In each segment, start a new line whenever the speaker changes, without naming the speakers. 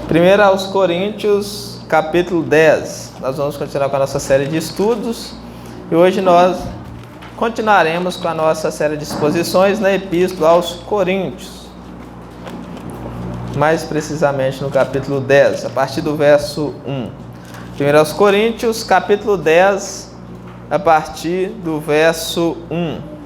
Primeiro aos Coríntios, capítulo 10. Nós vamos continuar com a nossa série de estudos e hoje nós continuaremos com a nossa série de exposições na Epístola aos Coríntios. Mais precisamente no capítulo 10, a partir do verso 1. Primeiro aos Coríntios, capítulo 10, a partir do verso 1.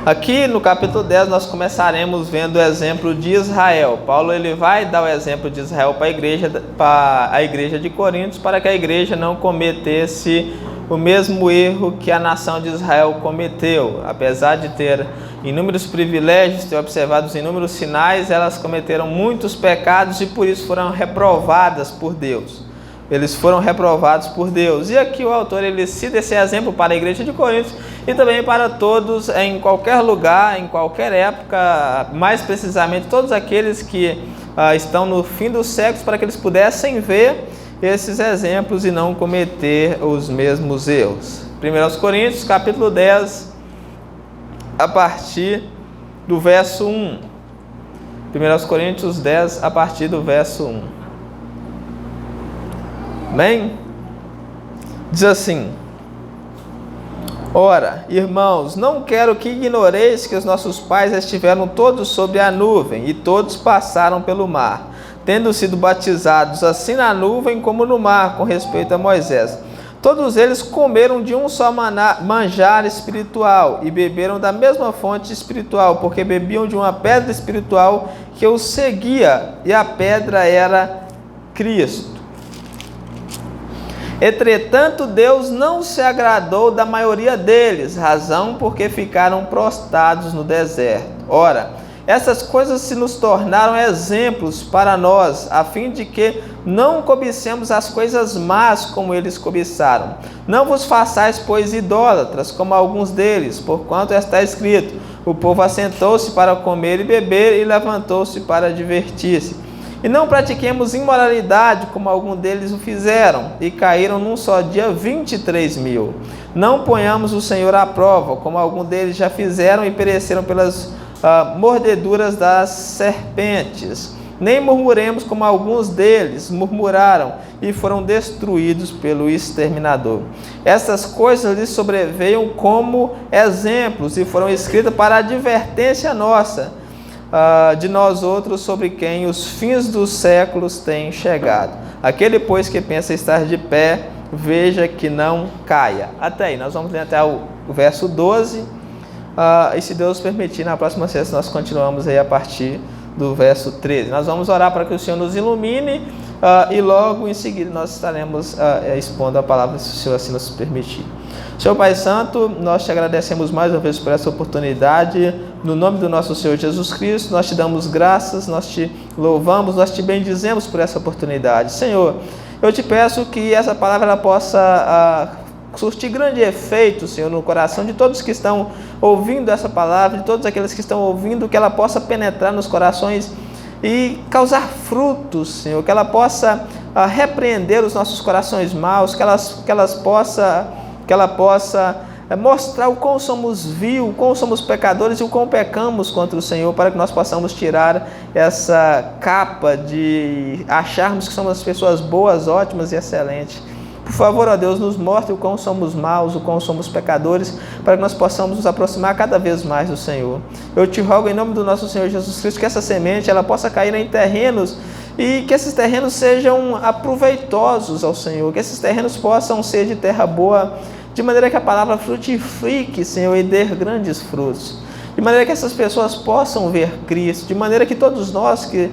Aqui no capítulo 10 nós começaremos vendo o exemplo de Israel. Paulo ele vai dar o exemplo de Israel para a igreja de Coríntios, para que a igreja não cometesse o mesmo erro que a nação de Israel cometeu. Apesar de ter inúmeros privilégios, ter observado os inúmeros sinais, elas cometeram muitos pecados e por isso foram reprovadas por Deus. Eles foram reprovados por Deus. E aqui o autor ele cita esse exemplo para a igreja de Coríntios e também para todos em qualquer lugar, em qualquer época, mais precisamente todos aqueles que estão no fim dos séculos, para que eles pudessem ver esses exemplos e não cometer os mesmos erros. 1 Coríntios, capítulo 10, a partir do verso 1. 1 Coríntios 10, a partir do verso 1. Bem, diz assim: Ora, irmãos, não quero que ignoreis que os nossos pais estiveram todos sobre a nuvem e todos passaram pelo mar, tendo sido batizados assim na nuvem como no mar, com respeito a Moisés. Todos eles comeram de um só manjar espiritual e beberam da mesma fonte espiritual, porque bebiam de uma pedra espiritual que os seguia, e a pedra era Cristo. Entretanto, Deus não se agradou da maioria deles, razão porque ficaram prostrados no deserto. Ora, essas coisas se nos tornaram exemplos para nós, a fim de que não cobicemos as coisas más como eles cobiçaram. Não vos façais, pois, idólatras, como alguns deles, porquanto está escrito: o povo assentou-se para comer e beber e levantou-se para divertir-se. E não pratiquemos imoralidade, como alguns deles o fizeram, e caíram num só dia 23.000. Não ponhamos o Senhor à prova, como alguns deles já fizeram e pereceram pelas mordeduras das serpentes. Nem murmuremos, como alguns deles murmuraram e foram destruídos pelo exterminador. Essas coisas lhes sobreveio como exemplos e foram escritas para advertência nossa, de nós outros, sobre quem os fins dos séculos têm chegado. Aquele, pois, que pensa estar de pé, veja que não caia. Até aí, nós vamos ler até o verso 12, e se Deus permitir, na próxima sexta nós continuamos aí a partir do verso 13. Nós vamos orar para que o Senhor nos ilumine, e logo em seguida nós estaremos expondo a palavra, se o Senhor assim nos permitir. Senhor Pai Santo, nós te agradecemos mais uma vez por essa oportunidade. No nome do nosso Senhor Jesus Cristo, nós te damos graças, nós te louvamos, nós te bendizemos por essa oportunidade. Senhor, eu te peço que essa palavra ela possa surtir grande efeito, Senhor, no coração de todos que estão ouvindo essa palavra, de todos aqueles que estão ouvindo, que ela possa penetrar nos corações e causar frutos, Senhor, que ela possa repreender os nossos corações maus, que ela possa mostrar o quão somos vil, o quão somos pecadores e o quão pecamos contra o Senhor, para que nós possamos tirar essa capa de acharmos que somos pessoas boas, ótimas e excelentes. Por favor, ó Deus, nos mostre o quão somos maus, o quão somos pecadores, para que nós possamos nos aproximar cada vez mais do Senhor. Eu te rogo em nome do nosso Senhor Jesus Cristo que essa semente ela possa cair em terrenos e que esses terrenos sejam aproveitosos ao Senhor, que esses terrenos possam ser de terra boa, de maneira que a palavra frutifique, Senhor, e dê grandes frutos, de maneira que essas pessoas possam ver Cristo, de maneira que todos nós que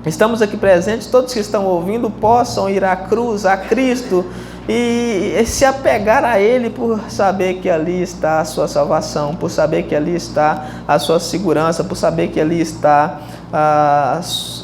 estamos aqui presentes, todos que estão ouvindo, possam ir à cruz, a Cristo, e se apegar a Ele por saber que ali está a sua salvação, por saber que ali está a sua segurança, por saber que ali está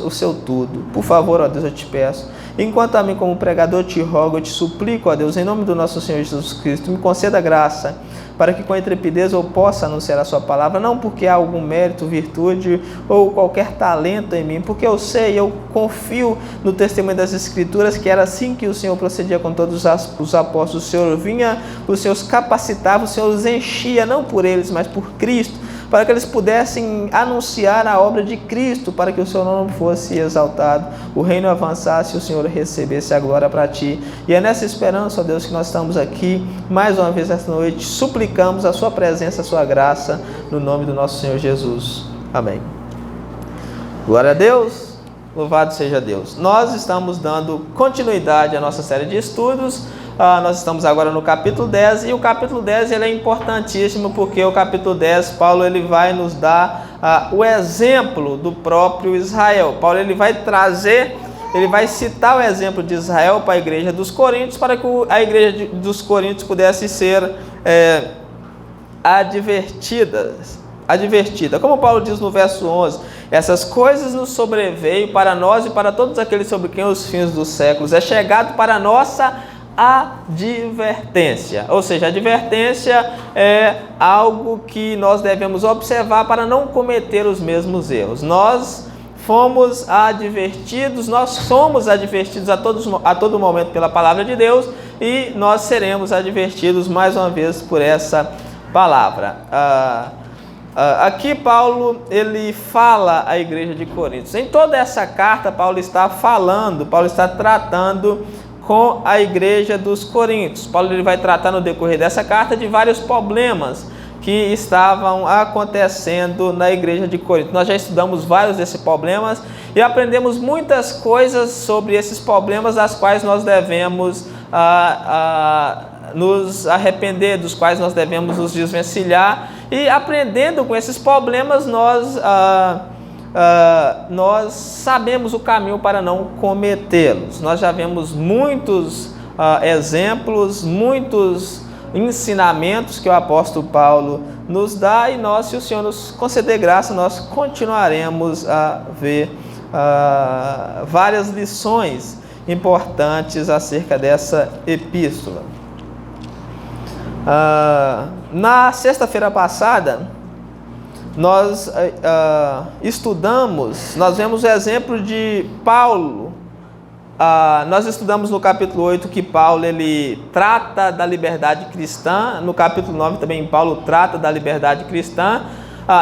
o seu tudo. Por favor, ó Deus, eu te peço, enquanto a mim como pregador te rogo, eu te suplico, ó Deus, em nome do nosso Senhor Jesus Cristo, me conceda graça, para que com intrepidez eu possa anunciar a sua palavra, não porque há algum mérito, virtude ou qualquer talento em mim, porque eu sei, eu confio no testemunho das Escrituras, que era assim que o Senhor procedia com todos os apóstolos. O Senhor vinha, o Senhor os capacitava, o Senhor os enchia, não por eles, mas por Cristo, para que eles pudessem anunciar a obra de Cristo, para que o seu nome fosse exaltado, o reino avançasse e o Senhor recebesse a glória para ti. E é nessa esperança, ó Deus, que nós estamos aqui, mais uma vez esta noite, suplicamos a sua presença, a sua graça, no nome do nosso Senhor Jesus. Amém. Glória a Deus, louvado seja Deus. Nós estamos dando continuidade à nossa série de estudos. Nós estamos agora no capítulo 10, e o capítulo 10 ele é importantíssimo, porque o capítulo 10, Paulo ele vai nos dar o exemplo do próprio Israel. Paulo ele vai citar o exemplo de Israel para a igreja dos Coríntios, para que a igreja dos Coríntios pudesse ser advertida. Como Paulo diz no verso 11, essas coisas nos sobreveio para nós e para todos aqueles sobre quem os fins dos séculos é chegado para a nossa advertência. Ou seja, a advertência é algo que nós devemos observar para não cometer os mesmos erros. Nós somos advertidos a todo momento pela palavra de Deus, e nós seremos advertidos mais uma vez por essa palavra. Aqui Paulo ele fala à igreja de Coríntios. Em toda essa carta Paulo está tratando com a igreja dos Coríntios. Paulo ele vai tratar no decorrer dessa carta de vários problemas que estavam acontecendo na igreja de Corinto. Nós já estudamos vários desses problemas e aprendemos muitas coisas sobre esses problemas, das quais nós devemos nos arrepender, dos quais nós devemos nos desvencilhar, e aprendendo com esses problemas nós sabemos o caminho para não cometê-los. Nós já vemos muitos exemplos, muitos ensinamentos que o apóstolo Paulo nos dá, e nós, se o Senhor nos conceder graça, nós continuaremos a ver várias lições importantes acerca dessa epístola. Na sexta-feira passada, nós nós vemos o exemplo de Paulo. Nós estudamos no capítulo 8 que Paulo ele trata da liberdade cristã. No capítulo 9 também Paulo trata da liberdade cristã.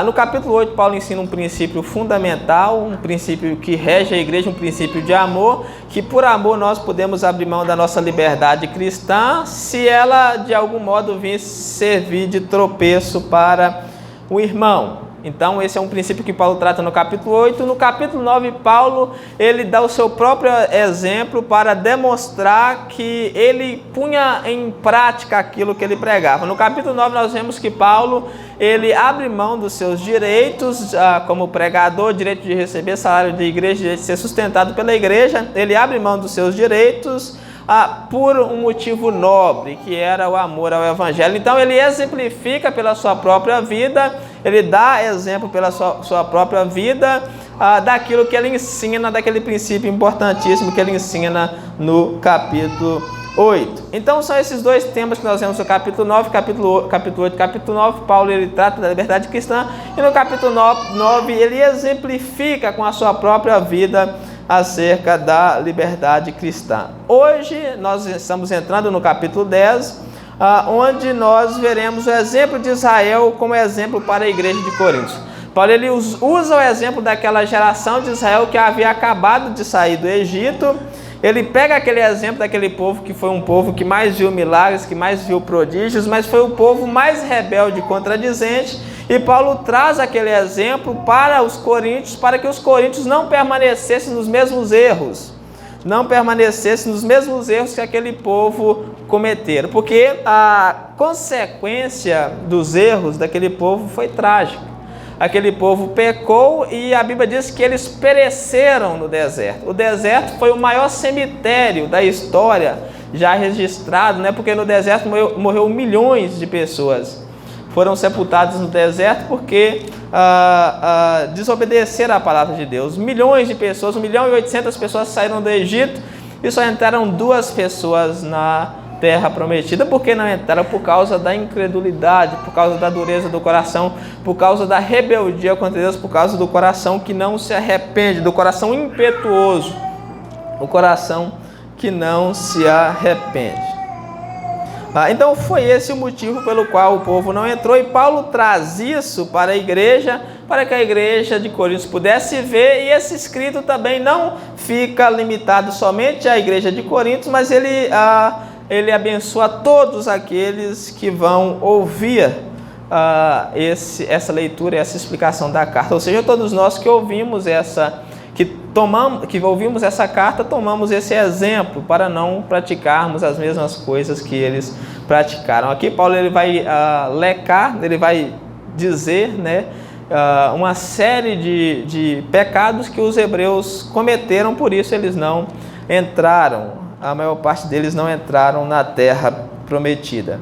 No capítulo 8 Paulo ensina um princípio fundamental, um princípio que rege a igreja, um princípio de amor, que por amor nós podemos abrir mão da nossa liberdade cristã, se ela de algum modo vir servir de tropeço para o irmão. Então esse é um princípio que Paulo trata no capítulo 8. No capítulo 9, Paulo ele dá o seu próprio exemplo para demonstrar que ele punha em prática aquilo que ele pregava. No capítulo 9 nós vemos que Paulo ele abre mão dos seus direitos como pregador, direito de receber salário de igreja, direito de ser sustentado pela igreja. Ele abre mão dos seus direitos por um motivo nobre, que era o amor ao evangelho. Então ele exemplifica pela sua própria vida, ele dá exemplo pela sua própria vida daquilo que ele ensina, daquele princípio importantíssimo que ele ensina no capítulo 8. Então são esses dois temas que nós vemos no capítulo 9, capítulo 8, capítulo 9. Paulo ele trata da liberdade cristã, e no capítulo 9 ele exemplifica com a sua própria vida acerca da liberdade cristã. Hoje nós estamos entrando no capítulo 10, onde nós veremos o exemplo de Israel como exemplo para a igreja de Corinto. Paulo ele usa o exemplo daquela geração de Israel que havia acabado de sair do Egito. Ele pega aquele exemplo daquele povo que foi um povo que mais viu milagres, que mais viu prodígios, mas foi o povo mais rebelde e contradizente. E Paulo traz aquele exemplo para os coríntios, para que os coríntios não permanecessem nos mesmos erros. Não permanecessem nos mesmos erros que aquele povo cometeram. Porque a consequência dos erros daquele povo foi trágica. Aquele povo pecou e a Bíblia diz que eles pereceram no deserto. O deserto foi o maior cemitério da história já registrado, né? Porque no deserto morreu milhões de pessoas. Foram sepultados no deserto porque desobedeceram a palavra de Deus. Milhões de pessoas, 1.800.000 pessoas saíram do Egito e só entraram 2 pessoas na terra prometida. Por que não entraram? Por causa da incredulidade, por causa da dureza do coração, por causa da rebeldia contra Deus, por causa do coração que não se arrepende, do coração impetuoso, o coração que não se arrepende. Então foi esse o motivo pelo qual o povo não entrou, e Paulo traz isso para a igreja, para que a igreja de Corinto pudesse ver, e esse escrito também não fica limitado somente à igreja de Corinto, mas ele abençoa todos aqueles que vão ouvir essa leitura, essa explicação da carta, ou seja, todos nós que ouvimos que ouvimos essa carta, tomamos esse exemplo para não praticarmos as mesmas coisas que eles praticaram. Aqui Paulo ele vai lecar, ele vai dizer, né, uma série de pecados que os hebreus cometeram, por isso eles não entraram, a maior parte deles não entraram na terra prometida.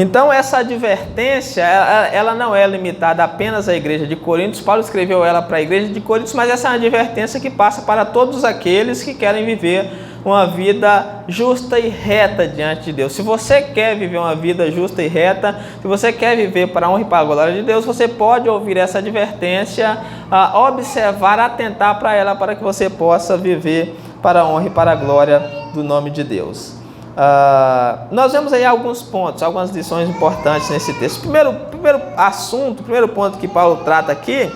Então essa advertência, ela não é limitada apenas à igreja de Corinto. Paulo escreveu ela para a igreja de Corinto, mas essa é uma advertência que passa para todos aqueles que querem viver uma vida justa e reta diante de Deus. Se você quer viver uma vida justa e reta, se você quer viver para a honra e para a glória de Deus, você pode ouvir essa advertência, observar, atentar para ela, para que você possa viver para a honra e para a glória do nome de Deus. Nós vemos aí alguns pontos, algumas lições importantes nesse texto. Primeiro ponto que Paulo trata aqui,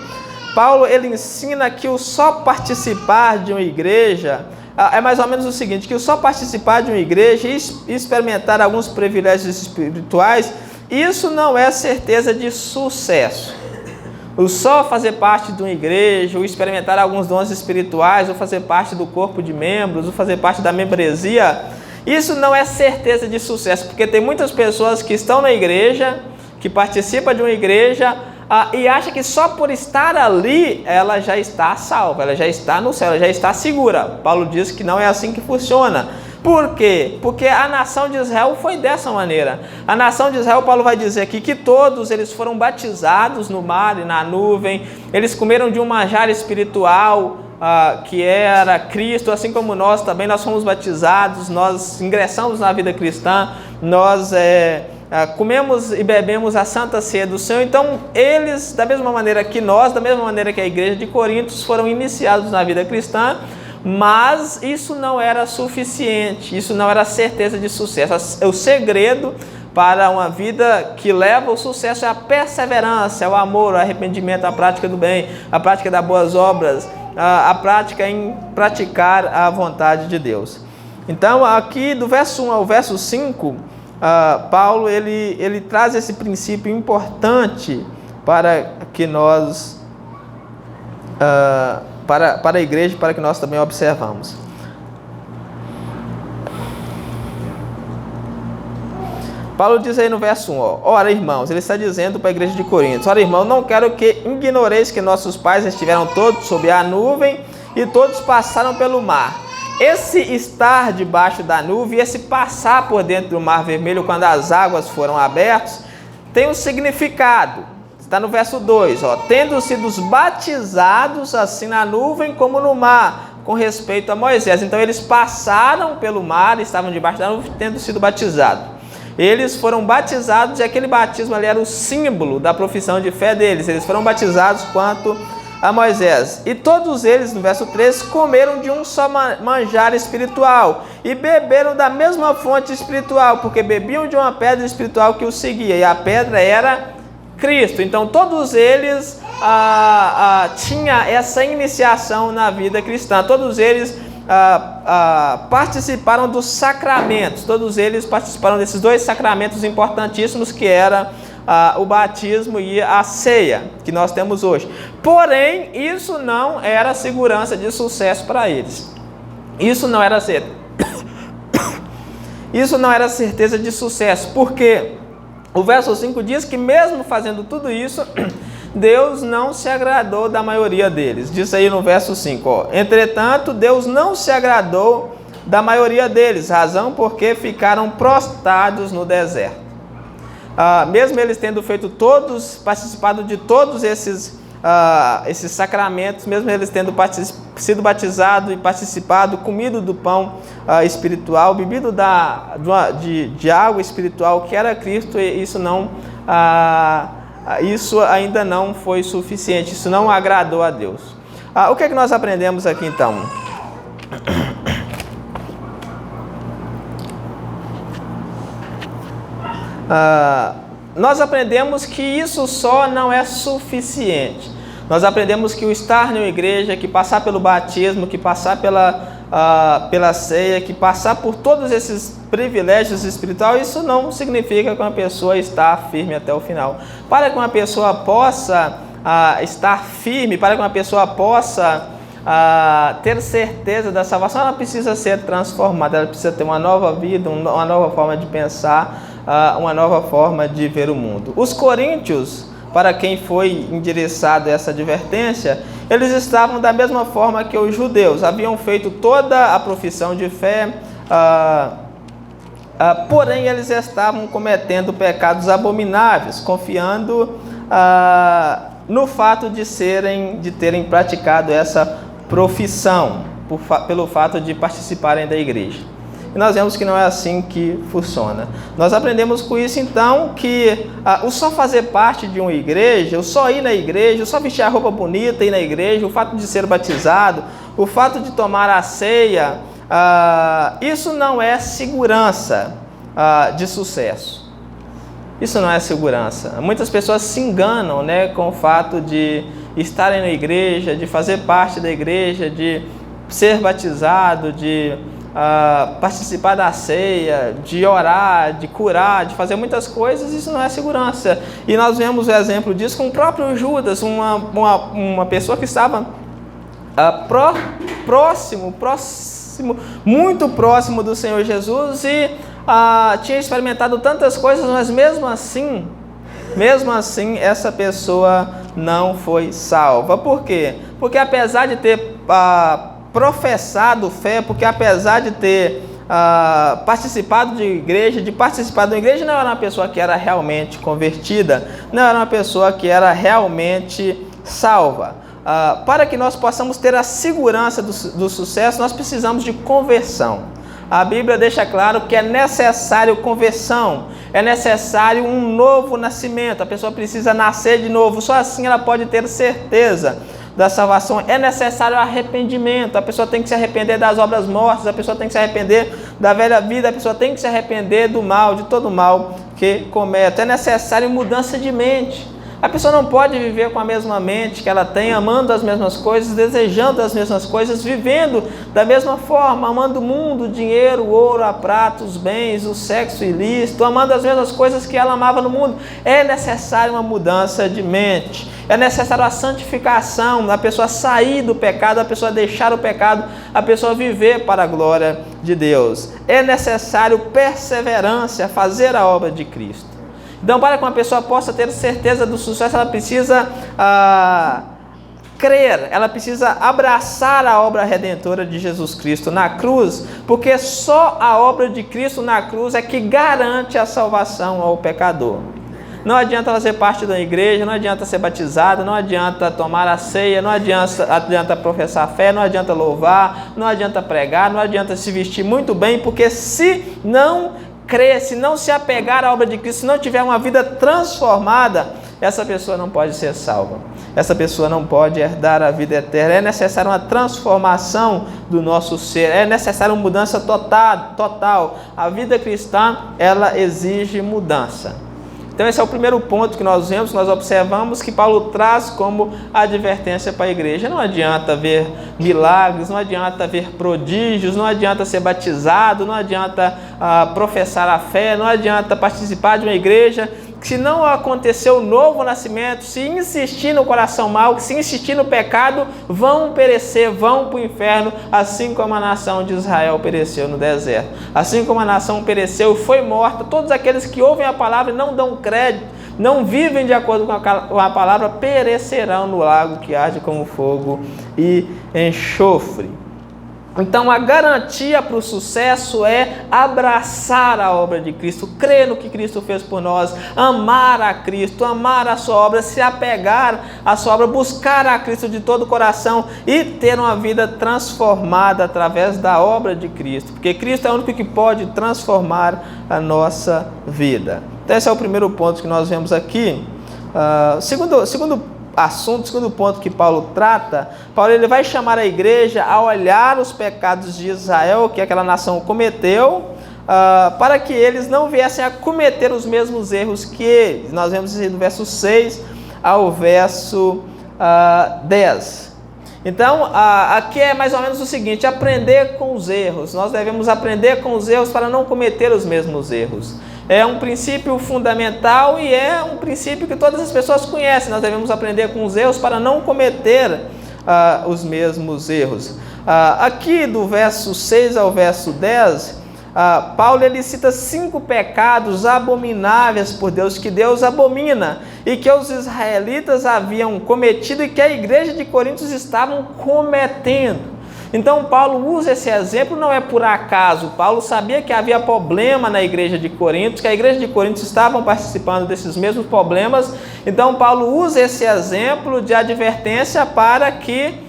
Paulo ele ensina que o só participar de uma igreja é mais ou menos o seguinte, que o só participar de uma igreja e experimentar alguns privilégios espirituais, isso não é certeza de sucesso. O só fazer parte de uma igreja, ou experimentar alguns dons espirituais, ou fazer parte do corpo de membros, ou fazer parte da membresia, isso não é certeza de sucesso, porque tem muitas pessoas que estão na igreja, que participam de uma igreja, e acham que só por estar ali, ela já está salva, ela já está no céu, ela já está segura. Paulo diz que não é assim que funciona. Por quê? Porque a nação de Israel foi dessa maneira. A nação de Israel, Paulo vai dizer aqui, que todos eles foram batizados no mar e na nuvem, eles comeram de um manjar espiritual, que era Cristo, assim como nós também, nós fomos batizados, nós ingressamos na vida cristã, nós comemos e bebemos a santa ceia do Senhor. Então eles, da mesma maneira que nós, da mesma maneira que a igreja de Corinto, foram iniciados na vida cristã, mas isso não era suficiente, isso não era certeza de sucesso. O segredo para uma vida que leva ao sucesso é a perseverança, é o amor, o arrependimento, a prática do bem, a prática das boas obras, a prática em praticar a vontade de Deus. Então aqui do verso 1 ao verso 5, Paulo ele traz esse princípio importante para que nós, para a igreja, para que nós também observamos. Paulo diz aí no verso 1, ora irmãos, ele está dizendo para a igreja de Corinto, ora irmãos, não quero que ignoreis que nossos pais estiveram todos sob a nuvem e todos passaram pelo mar. Esse estar debaixo da nuvem, esse passar por dentro do mar vermelho quando as águas foram abertas, tem um significado. Está no verso 2, tendo sido batizados assim na nuvem como no mar, com respeito a Moisés. Então eles passaram pelo mar, estavam debaixo da nuvem, tendo sido batizados. Eles foram batizados e aquele batismo ali era o símbolo da profissão de fé deles. Eles foram batizados quanto a Moisés. E todos eles, no verso 3, comeram de um só manjar espiritual e beberam da mesma fonte espiritual, porque bebiam de uma pedra espiritual que os seguia, e a pedra era Cristo. Então todos eles tinham essa iniciação na vida cristã. Todos eles participaram dos sacramentos, todos eles participaram desses dois sacramentos importantíssimos, que era o batismo e a ceia que nós temos hoje. Porém, isso não era segurança de sucesso para eles. Isso não era certeza de sucesso, porque o verso 5 diz que mesmo fazendo tudo isso, Deus não se agradou da maioria deles. Diz aí no verso 5, entretanto, Deus não se agradou da maioria deles, razão porque ficaram prostrados no deserto. Mesmo eles tendo participado de todos esses sacramentos, mesmo eles tendo sido batizados e participado, comido do pão espiritual, bebido de água espiritual que era Cristo, isso ainda não foi suficiente, isso não agradou a Deus. O que é que nós aprendemos aqui então? nós aprendemos que isso só não é suficiente. Nós aprendemos que o estar na igreja, que passar pelo batismo, que passar pela ceia, que passar por todos esses privilégios espirituais, isso não significa que uma pessoa está firme até o final. Para que uma pessoa possa estar firme, para que uma pessoa possa ter certeza da salvação, ela precisa ser transformada, ela precisa ter uma nova vida, uma nova forma de pensar, uma nova forma de ver o mundo. Os coríntios, para quem foi endereçado essa advertência, eles estavam da mesma forma que os judeus, haviam feito toda a profissão de fé, porém eles estavam cometendo pecados abomináveis, confiando no fato de terem praticado essa profissão, pelo fato de participarem da igreja. E nós vemos que não é assim que funciona. Nós aprendemos com isso, então, que o só fazer parte de uma igreja, o só ir na igreja, o só vestir a roupa bonita e ir na igreja, o fato de ser batizado, o fato de tomar a ceia, isso não é segurança de sucesso. Isso não é segurança. Muitas pessoas se enganam, né, com o fato de estarem na igreja, de fazer parte da igreja, de ser batizado, de participar da ceia, de orar, de curar, de fazer muitas coisas. Isso não é segurança. E nós vemos o exemplo disso com o próprio Judas, uma pessoa que estava muito próximo do Senhor Jesus e tinha experimentado tantas coisas, mas mesmo assim essa pessoa não foi salva. Por quê? Porque apesar de ter professado fé, porque apesar de ter participado de igreja, não era uma pessoa que era realmente convertida, não era uma pessoa que era realmente salva. Para que nós possamos ter a segurança do sucesso, nós precisamos de conversão. A Bíblia deixa claro que é necessário conversão, é necessário um novo nascimento, a pessoa precisa nascer de novo, só assim ela pode ter certeza da salvação. É necessário arrependimento, a pessoa tem que se arrepender das obras mortas, a pessoa tem que se arrepender da velha vida, a pessoa tem que se arrepender do mal, de todo o mal que comete. É necessário mudança de mente. A pessoa não pode viver com a mesma mente que ela tem, amando as mesmas coisas, desejando as mesmas coisas, vivendo da mesma forma, amando o mundo, o dinheiro, o ouro, a prata, os bens, o sexo ilícito, amando as mesmas coisas que ela amava no mundo. É necessário uma mudança de mente, é necessário a santificação, a pessoa sair do pecado, a pessoa deixar o pecado, a pessoa viver para a glória de Deus. É necessário perseverança, fazer a obra de Cristo. Então, para que uma pessoa possa ter certeza do sucesso, ela precisa crer, ela precisa abraçar a obra redentora de Jesus Cristo na cruz, porque só a obra de Cristo na cruz é que garante a salvação ao pecador. Não adianta fazer parte da igreja, não adianta ser batizado, não adianta tomar a ceia, não adianta professar fé, não adianta louvar, não adianta pregar, não adianta se vestir muito bem, porque se não crer, se não se apegar à obra de Cristo, se não tiver uma vida transformada, essa pessoa não pode ser salva. Essa pessoa não pode herdar a vida eterna. É necessária uma transformação do nosso ser, é necessária uma mudança total. A vida cristã, ela exige mudança. Então esse é o primeiro ponto que nós vemos, nós observamos que Paulo traz como advertência para a igreja. Não adianta ver milagres, não adianta ver prodígios, não adianta ser batizado, não adianta professar a fé, não adianta participar de uma igreja. Se não acontecer o novo nascimento, se insistir no coração mau, se insistir no pecado, vão perecer, vão para o inferno, assim como a nação de Israel pereceu no deserto. Assim como a nação pereceu e foi morta, todos aqueles que ouvem a palavra e não dão crédito, não vivem de acordo com a palavra, perecerão no lago que arde como fogo e enxofre. Então a garantia para o sucesso é abraçar a obra de Cristo, crer no que Cristo fez por nós, amar a Cristo, amar a sua obra, se apegar à sua obra, buscar a Cristo de todo o coração e ter uma vida transformada através da obra de Cristo, porque Cristo é o único que pode transformar a nossa vida. Então esse é o primeiro ponto que nós vemos aqui. Segundo ponto que Paulo trata, ele vai chamar a igreja a olhar os pecados de Israel, que aquela nação cometeu, para que eles não viessem a cometer os mesmos erros que eles. Nós vemos isso do verso 6 ao verso 10. Então, aqui é mais ou menos o seguinte: aprender com os erros. Nós devemos aprender com os erros para não cometer os mesmos erros. É um princípio fundamental e é um princípio que todas as pessoas conhecem. Nós devemos aprender com os erros para não cometer os mesmos erros. Aqui do verso 6 ao verso 10, Paulo ele cita 5 pecados abomináveis por Deus, que Deus abomina e que os israelitas haviam cometido e que a igreja de Coríntios estavam cometendo. Então Paulo usa esse exemplo, não é por acaso. Paulo sabia que havia problema na igreja de Coríntios, que a igreja de Coríntios estavam participando desses mesmos problemas. Então Paulo usa esse exemplo de advertência para que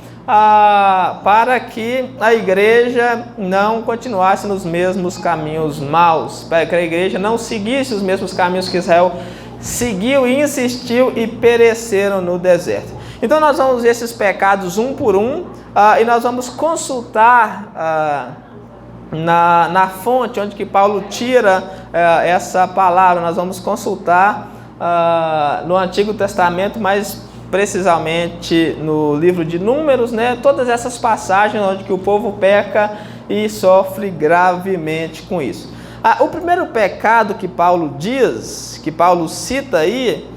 a igreja não continuasse nos mesmos caminhos maus, para que a igreja não seguisse os mesmos caminhos que Israel seguiu e insistiu e pereceram no deserto. Então nós vamos ver esses pecados um por um, e nós vamos consultar na fonte onde que Paulo tira essa palavra. Nós vamos consultar no Antigo Testamento, mais precisamente no livro de Números, né? Todas essas passagens onde que o povo peca e sofre gravemente com isso. O primeiro pecado que Paulo diz, que Paulo cita aí,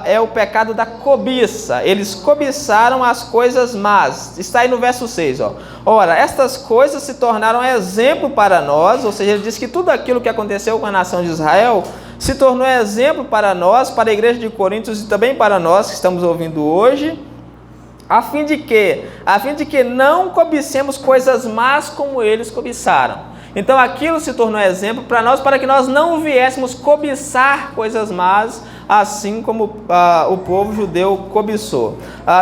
é o pecado da cobiça. Eles cobiçaram as coisas más. Está aí no verso 6. Ora, estas coisas se tornaram exemplo para nós, ou seja, ele diz que tudo aquilo que aconteceu com a nação de Israel se tornou exemplo para nós, para a igreja de Coríntios e também para nós que estamos ouvindo hoje, a fim de que não cobicemos coisas más como eles cobiçaram. Então aquilo se tornou exemplo para nós, para que nós não viéssemos cobiçar coisas más, assim como o povo judeu cobiçou.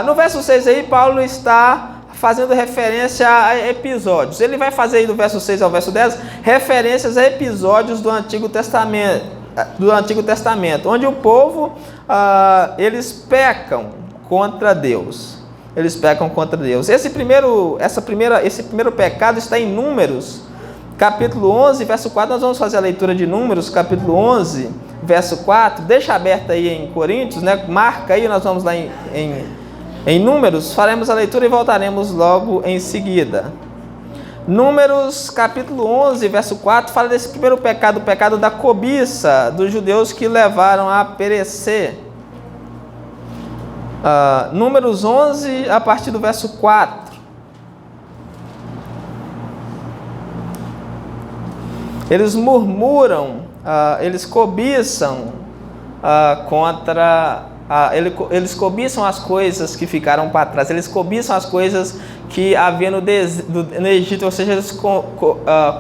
No verso 6 aí, Paulo está fazendo referência a episódios. Ele vai fazer aí do verso 6 ao verso 10 referências a episódios do Antigo Testamento, onde o povo, eles pecam contra Deus. Eles pecam contra Deus. Esse primeiro pecado está em Números, capítulo 11, verso 4. Nós vamos fazer a leitura de Números, capítulo 11, verso 4. Deixa aberto aí em Coríntios, né? Marca aí, nós vamos lá em Números, faremos a leitura e voltaremos logo em seguida. Números, capítulo 11, verso 4, fala desse primeiro pecado, o pecado da cobiça dos judeus que levaram a perecer. Números 11, a partir do verso 4. Eles murmuram, eles cobiçam eles cobiçam as coisas que ficaram para trás, eles cobiçam as coisas que havia no Egito, ou seja, eles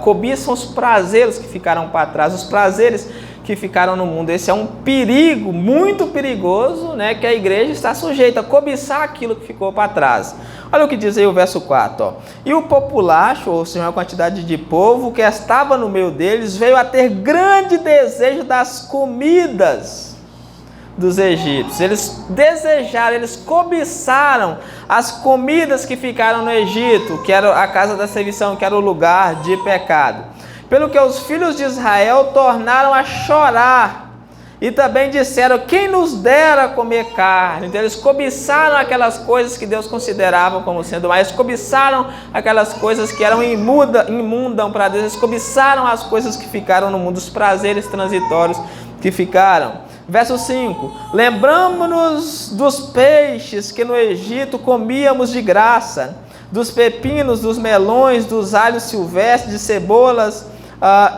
cobiçam os prazeres que ficaram para trás, os prazeres que ficaram no mundo. Esse é um perigo muito perigoso, né, que a igreja está sujeita a cobiçar aquilo que ficou para trás. Olha o que diz aí o verso 4. E o populacho, ou seja, uma quantidade de povo que estava no meio deles, veio a ter grande desejo das comidas dos egípcios. Eles desejaram, eles cobiçaram as comidas que ficaram no Egito, que era a casa da servição, que era o lugar de pecado. Pelo que os filhos de Israel tornaram a chorar e também disseram: quem nos dera comer carne? Então eles cobiçaram aquelas coisas que Deus considerava como sendo mais, cobiçaram aquelas coisas que eram imundam para Deus, eles cobiçaram as coisas que ficaram no mundo, os prazeres transitórios que ficaram. Verso 5, lembramos-nos dos peixes que no Egito comíamos de graça, dos pepinos, dos melões, dos alhos silvestres, de cebolas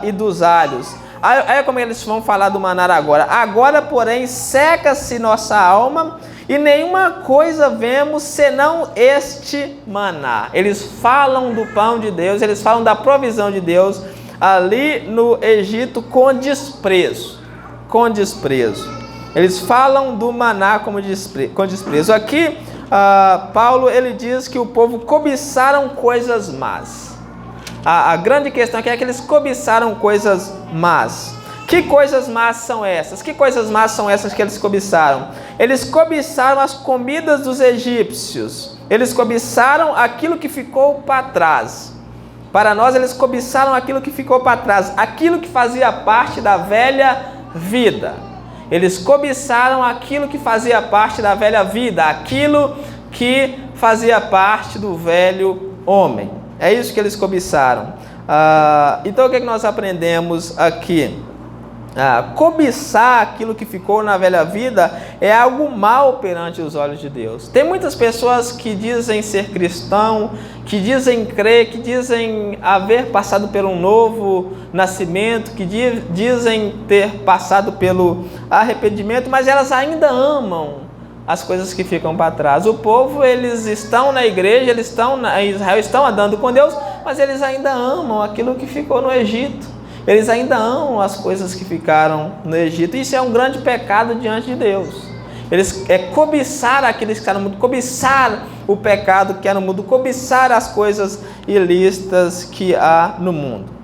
e dos alhos. Aí como eles vão falar do maná agora. Agora, porém, seca-se nossa alma e nenhuma coisa vemos senão este maná. Eles falam do pão de Deus, eles falam da provisão de Deus ali no Egito com desprezo. Eles falam do maná com desprezo. Aqui, Paulo ele diz que o povo cobiçaram coisas más. A grande questão aqui é que eles cobiçaram coisas más. Que coisas más são essas? Que coisas más são essas que eles cobiçaram? Eles cobiçaram as comidas dos egípcios. Eles cobiçaram aquilo que ficou para trás. Para nós, eles cobiçaram aquilo que ficou para trás, aquilo que fazia parte da velha vida. Eles cobiçaram aquilo que fazia parte da velha vida, aquilo que fazia parte do velho homem. É isso que eles cobiçaram. Então, o que nós aprendemos aqui? Cobiçar aquilo que ficou na velha vida é algo mal perante os olhos de Deus. Tem muitas pessoas que dizem ser cristão, que dizem crer, que dizem haver passado por um novo nascimento, que dizem ter passado pelo arrependimento, mas elas ainda amam as coisas que ficam para trás. O povo, eles estão na igreja, eles estão em Israel, estão andando com Deus, mas eles ainda amam aquilo que ficou no Egito. Eles ainda amam as coisas que ficaram no Egito. Isso é um grande pecado diante de Deus. Eles cobiçar aqueles que estão no mundo, cobiçar o pecado que há no mundo, cobiçar as coisas ilícitas que há no mundo.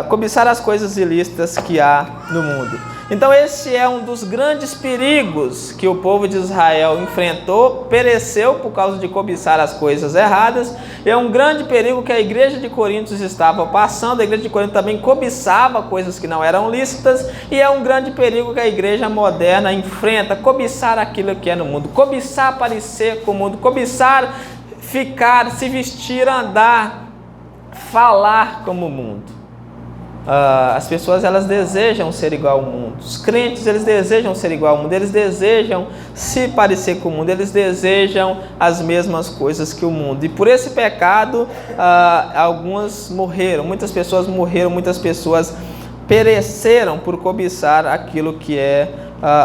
Cobiçar as coisas ilícitas que há no mundo. Então esse é um dos grandes perigos que o povo de Israel enfrentou, pereceu por causa de cobiçar as coisas erradas. É um grande perigo que a igreja de Corinto estava passando. A igreja de Corinto também cobiçava coisas que não eram lícitas, e é um grande perigo que a igreja moderna enfrenta, cobiçar aquilo que é no mundo, cobiçar parecer com o mundo, cobiçar ficar, se vestir, andar, falar como o mundo. As pessoas, elas desejam ser igual ao mundo. Os crentes, eles desejam ser igual ao mundo. Eles desejam se parecer com o mundo. Eles desejam as mesmas coisas que o mundo. E por esse pecado, algumas morreram. Muitas pessoas morreram. Muitas pessoas pereceram por cobiçar aquilo que é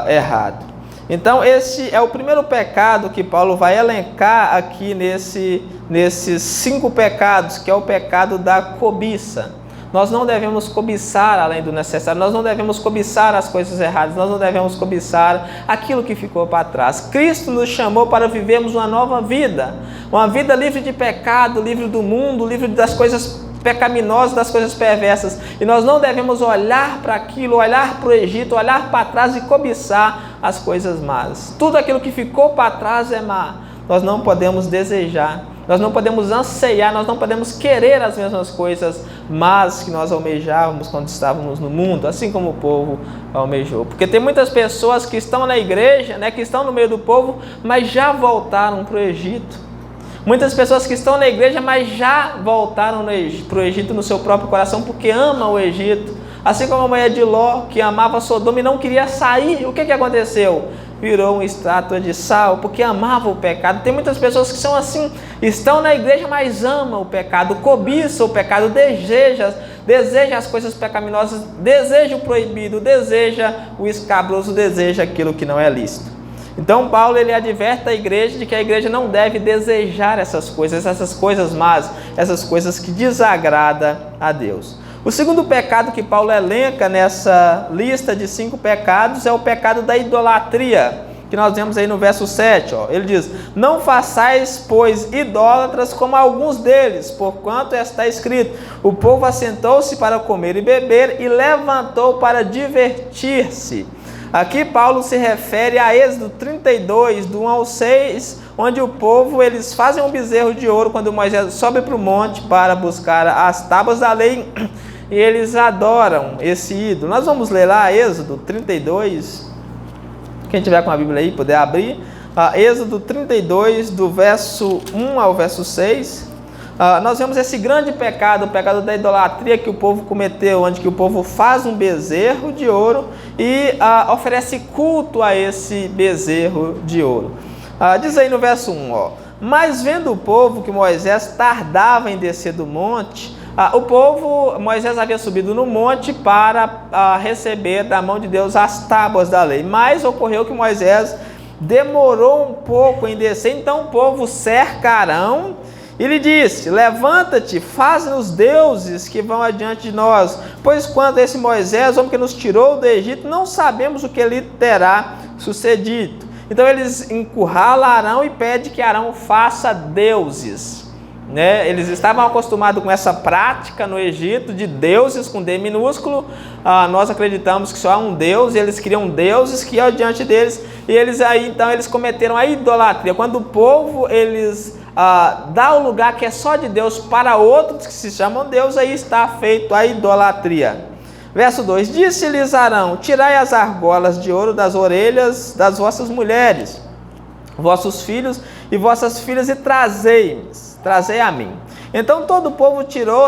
errado. Então esse é o primeiro pecado que Paulo vai elencar aqui nesses 5 pecados, que é o pecado da cobiça. Nós não devemos cobiçar além do necessário, nós não devemos cobiçar as coisas erradas, nós não devemos cobiçar aquilo que ficou para trás. Cristo nos chamou para vivermos uma nova vida, uma vida livre de pecado, livre do mundo, livre das coisas pecaminosas, das coisas perversas. E nós não devemos olhar para aquilo, olhar para o Egito, olhar para trás e cobiçar as coisas más. Tudo aquilo que ficou para trás é má. Nós não podemos desejar, nós não podemos anseiar, nós não podemos querer as mesmas coisas más que nós almejávamos quando estávamos no mundo, assim como o povo almejou. Porque tem muitas pessoas que estão na igreja, que estão no meio do povo, mas já voltaram para o Egito. Muitas pessoas que estão na igreja, mas já voltaram para o Egito no seu próprio coração, porque amam o Egito. Assim como a mulher de Ló, que amava Sodoma e não queria sair. O que aconteceu? Virou uma estátua de sal, porque amava o pecado. Tem muitas pessoas que são assim, estão na igreja, mas amam o pecado, cobiçam o pecado, deseja as coisas pecaminosas, deseja o proibido, deseja o escabroso, deseja aquilo que não é lícito. Então Paulo, ele adverte a igreja de que a igreja não deve desejar essas coisas más, essas coisas que desagradam a Deus. O segundo pecado que Paulo elenca nessa lista de 5 pecados é o pecado da idolatria, que nós vemos aí no verso 7. Ele diz: não façais, pois, idólatras como alguns deles, porquanto está escrito: o povo assentou-se para comer e beber e levantou para divertir-se. Aqui Paulo se refere a Êxodo 32, do 1 ao 6, onde o povo, eles fazem um bezerro de ouro quando Moisés sobe para o monte para buscar as tábuas da lei, e eles adoram esse ídolo. Nós vamos ler lá Êxodo 32, quem tiver com a Bíblia aí puder abrir, Êxodo 32, do verso 1 ao verso 6. Nós vemos esse grande pecado, o pecado da idolatria que o povo cometeu, onde que o povo faz um bezerro de ouro e oferece culto a esse bezerro de ouro. Diz aí no verso 1, mas vendo o povo que Moisés tardava em descer do monte, Moisés havia subido no monte para receber da mão de Deus as tábuas da lei, mas ocorreu que Moisés demorou um pouco em descer, então o povo cerca Arão e lhe disse: levanta-te, faz-nos deuses que vão adiante de nós, pois quanto a esse Moisés, homem que nos tirou do Egito, não sabemos o que lhe terá sucedido. Então eles encurralam Arão e pedem que Arão faça deuses. Eles estavam acostumados com essa prática no Egito de deuses com D minúsculo. Nós acreditamos que só há um Deus, e eles queriam deuses que iam diante deles, e eles cometeram a idolatria. Quando o povo, eles dá o lugar que é só de Deus para outros que se chamam Deus, aí está feito a idolatria. Verso 2: Disse-lhes Arão: Tirai as argolas de ouro das orelhas das vossas mulheres, vossos filhos e vossas filhas, e trazei a mim. Então todo o povo tirou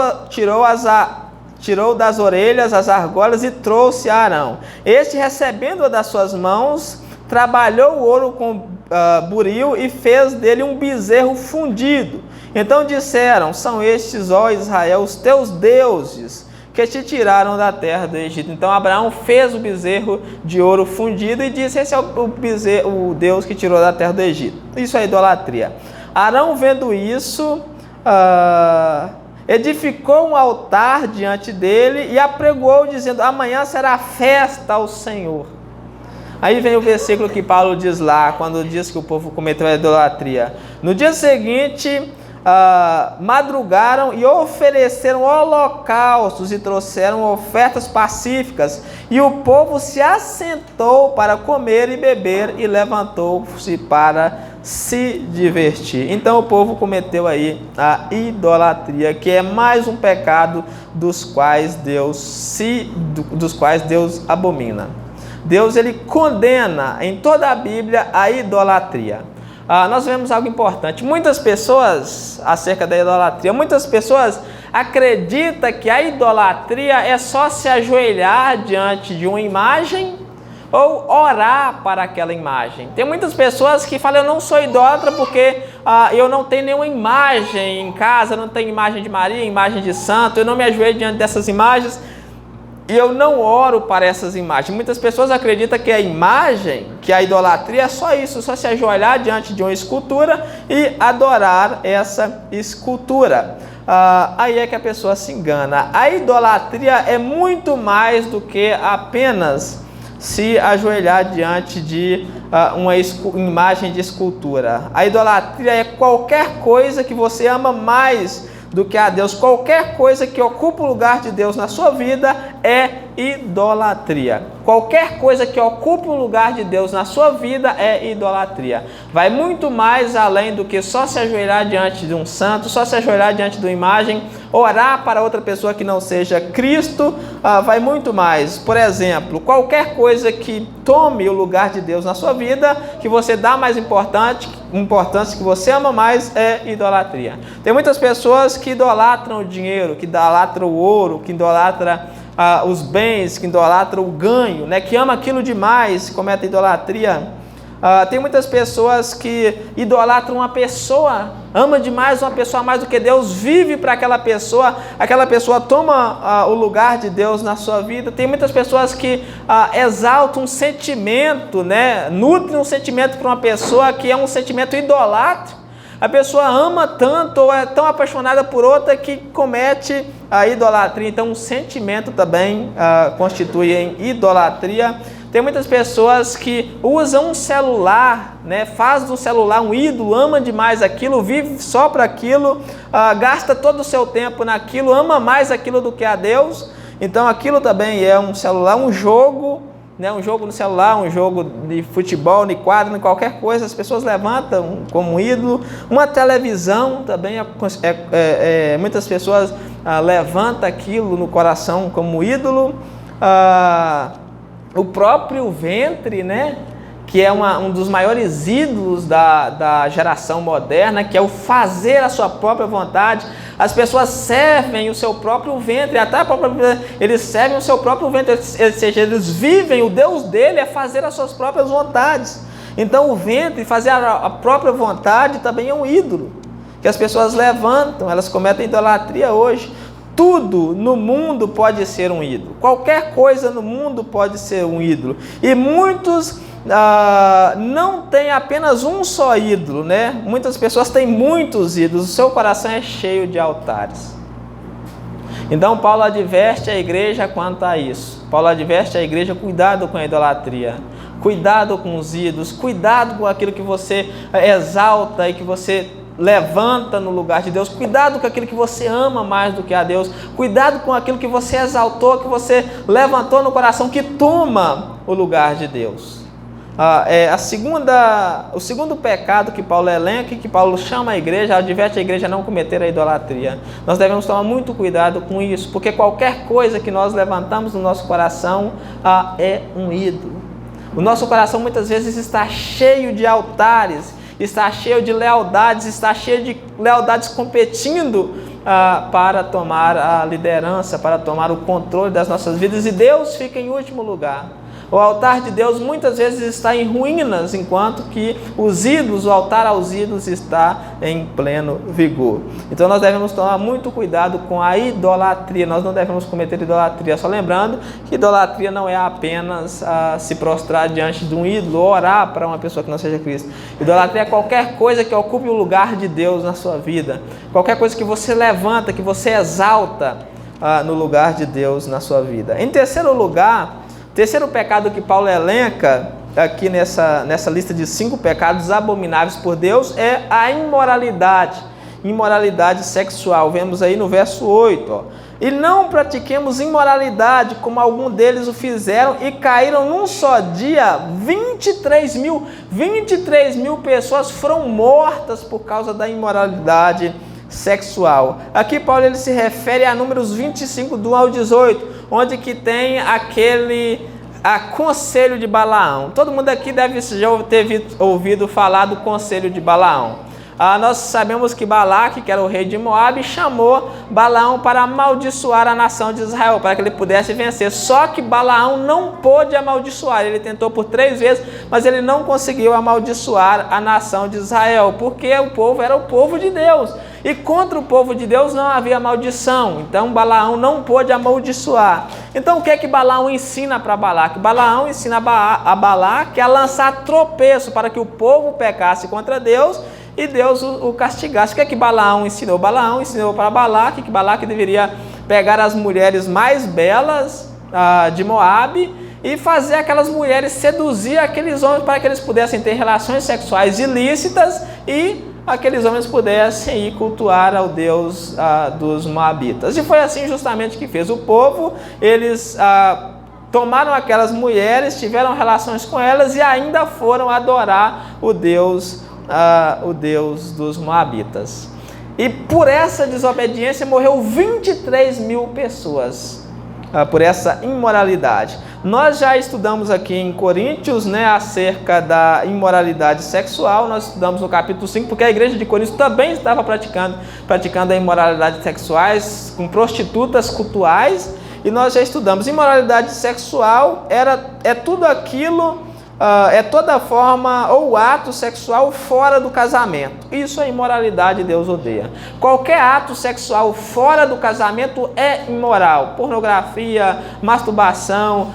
das orelhas as argolas e trouxe a Arão. Este, recebendo-a das suas mãos, trabalhou o ouro com buril e fez dele um bezerro fundido. Então disseram: São estes, ó Israel, os teus deuses, que te tiraram da terra do Egito. Então Abraão fez o bezerro de ouro fundido e disse: esse é o Deus que tirou da terra do Egito. Isso é idolatria. Arão, vendo isso, edificou um altar diante dele e apregoou, dizendo: amanhã será festa ao Senhor. Aí vem o versículo que Paulo diz lá, quando diz que o povo cometeu a idolatria. No dia seguinte, madrugaram e ofereceram holocaustos e trouxeram ofertas pacíficas, e o povo se assentou para comer e beber e levantou-se para se divertir. Então o povo cometeu aí a idolatria, que é mais um pecado dos quais Deus abomina. Deus, ele condena em toda a Bíblia a idolatria. Nós vemos algo importante. Muitas pessoas, acerca da idolatria, muitas pessoas acreditam que a idolatria é só se ajoelhar diante de uma imagem ou orar para aquela imagem. Tem muitas pessoas que falam: eu não sou idólatra porque eu não tenho nenhuma imagem em casa, não tenho imagem de Maria, imagem de santo, eu não me ajoelho diante dessas imagens e eu não oro para essas imagens. Muitas pessoas acreditam que a imagem, que a idolatria é só isso, só se ajoelhar diante de uma escultura e adorar essa escultura. Aí é que a pessoa se engana. A idolatria é muito mais do que apenas se ajoelhar diante de uma imagem de escultura. A idolatria é qualquer coisa que você ama mais do que a Deus. Qualquer coisa que ocupa o lugar de Deus na sua vida é idolatria. Qualquer coisa que ocupa o lugar de Deus na sua vida é idolatria. Vai muito mais além do que só se ajoelhar diante de um santo, só se ajoelhar diante de uma imagem, orar para outra pessoa que não seja Cristo. Vai muito mais. Por exemplo, qualquer coisa que tome o lugar de Deus na sua vida, que você dá mais importância, que você ama mais, é idolatria. Tem muitas pessoas que idolatram o dinheiro, que idolatram o ouro, que idolatram os bens, que idolatram o ganho, né? Que ama aquilo demais, comete idolatria. Tem muitas pessoas que idolatram uma pessoa, ama demais uma pessoa mais do que Deus, vive para aquela pessoa toma o lugar de Deus na sua vida. Tem muitas pessoas que exaltam um sentimento, né? Nutrem um sentimento para uma pessoa que é um sentimento idolátrico. A pessoa ama tanto ou é tão apaixonada por outra que comete a idolatria. Então, um sentimento também constitui em idolatria. Tem muitas pessoas que usam um celular, né? Faz do celular um ídolo, ama demais aquilo, vive só para aquilo, gasta todo o seu tempo naquilo, ama mais aquilo do que a Deus. Então, aquilo também é um celular, um jogo, né? Um jogo no celular, um jogo de futebol, de quadro, de qualquer coisa, as pessoas levantam como ídolo. Uma televisão também, muitas pessoas levantam aquilo no coração como ídolo. O próprio ventre, né? Que é um dos maiores ídolos da geração moderna, que é o fazer a sua própria vontade. As pessoas servem o seu próprio ventre, eles servem o seu próprio ventre, ou seja, eles vivem, o Deus dele é fazer as suas próprias vontades. Então o ventre, fazer a própria vontade, também é um ídolo, que as pessoas levantam, elas cometem idolatria hoje. Tudo no mundo pode ser um ídolo, qualquer coisa no mundo pode ser um ídolo, e muitos não têm apenas um só ídolo, né? Muitas pessoas têm muitos ídolos, o seu coração é cheio de altares. Então Paulo adverte a igreja quanto a isso. Paulo adverte a igreja: cuidado com a idolatria, cuidado com os ídolos, cuidado com aquilo que você exalta e que você levanta no lugar de Deus, cuidado com aquilo que você ama mais do que a Deus, cuidado com aquilo que você exaltou, que você levantou no coração, que toma o lugar de Deus. o segundo pecado que Paulo elenca, que Paulo chama a igreja, adverte a igreja a não cometer a idolatria. Nós devemos tomar muito cuidado com isso, porque qualquer coisa que nós levantamos no nosso coração é um ídolo. O nosso coração muitas vezes está cheio de altares, está cheio de lealdades, está cheio de lealdades competindo para tomar a liderança, para tomar o controle das nossas vidas, e Deus fica em último lugar. O altar de Deus muitas vezes está em ruínas, enquanto que os ídolos, o altar aos ídolos está em pleno vigor. Então nós devemos tomar muito cuidado com a idolatria, nós não devemos cometer idolatria. Só lembrando que idolatria não é apenas se prostrar diante de um ídolo ou orar para uma pessoa que não seja Cristo. Idolatria é qualquer coisa que ocupe o lugar de Deus na sua vida, qualquer coisa que você levanta, que você exalta no lugar de Deus na sua vida. Em terceiro lugar, terceiro pecado que Paulo elenca aqui nessa lista de 5 pecados abomináveis por Deus é a imoralidade sexual. Vemos aí no verso 8, E não pratiquemos imoralidade, como algum deles o fizeram, e caíram num só dia 23 mil pessoas foram mortas por causa da imoralidade sexual. Aqui Paulo ele se refere a Números 25, do 1 ao 18, onde que tem aquele conselho de Balaão. Todo mundo aqui deve já ter ouvido falar do conselho de Balaão. Nós sabemos que Balaque, que era o rei de Moabe, chamou Balaão para amaldiçoar a nação de Israel, para que ele pudesse vencer. Só que Balaão não pôde amaldiçoar. Ele tentou por 3 vezes, mas ele não conseguiu amaldiçoar a nação de Israel, porque o povo era o povo de Deus. E contra o povo de Deus não havia maldição. Então Balaão não pôde amaldiçoar. Então o que é que Balaão ensina para Balaque? Balaão ensina a Balaque a lançar tropeço para que o povo pecasse contra Deus e Deus o castigasse. O que é que Balaão ensinou? Balaão ensinou para Balaque que Balaque deveria pegar as mulheres mais belas de Moabe e fazer aquelas mulheres seduzir aqueles homens para que eles pudessem ter relações sexuais ilícitas e aqueles homens pudessem ir cultuar ao Deus dos Moabitas. E foi assim justamente que fez o povo. Eles tomaram aquelas mulheres, tiveram relações com elas e ainda foram adorar o Deus dos Moabitas. E por essa desobediência morreu 23 mil pessoas, por essa imoralidade. Nós já estudamos aqui em Coríntios, acerca da imoralidade sexual. Nós estudamos no capítulo 5, porque a igreja de Coríntios também estava praticando a imoralidade sexuais com prostitutas cultuais. E nós já estudamos. Imoralidade sexual é tudo aquilo, é toda forma ou ato sexual fora do casamento. Isso é imoralidade, Deus odeia. Qualquer ato sexual fora do casamento é imoral. Pornografia, masturbação,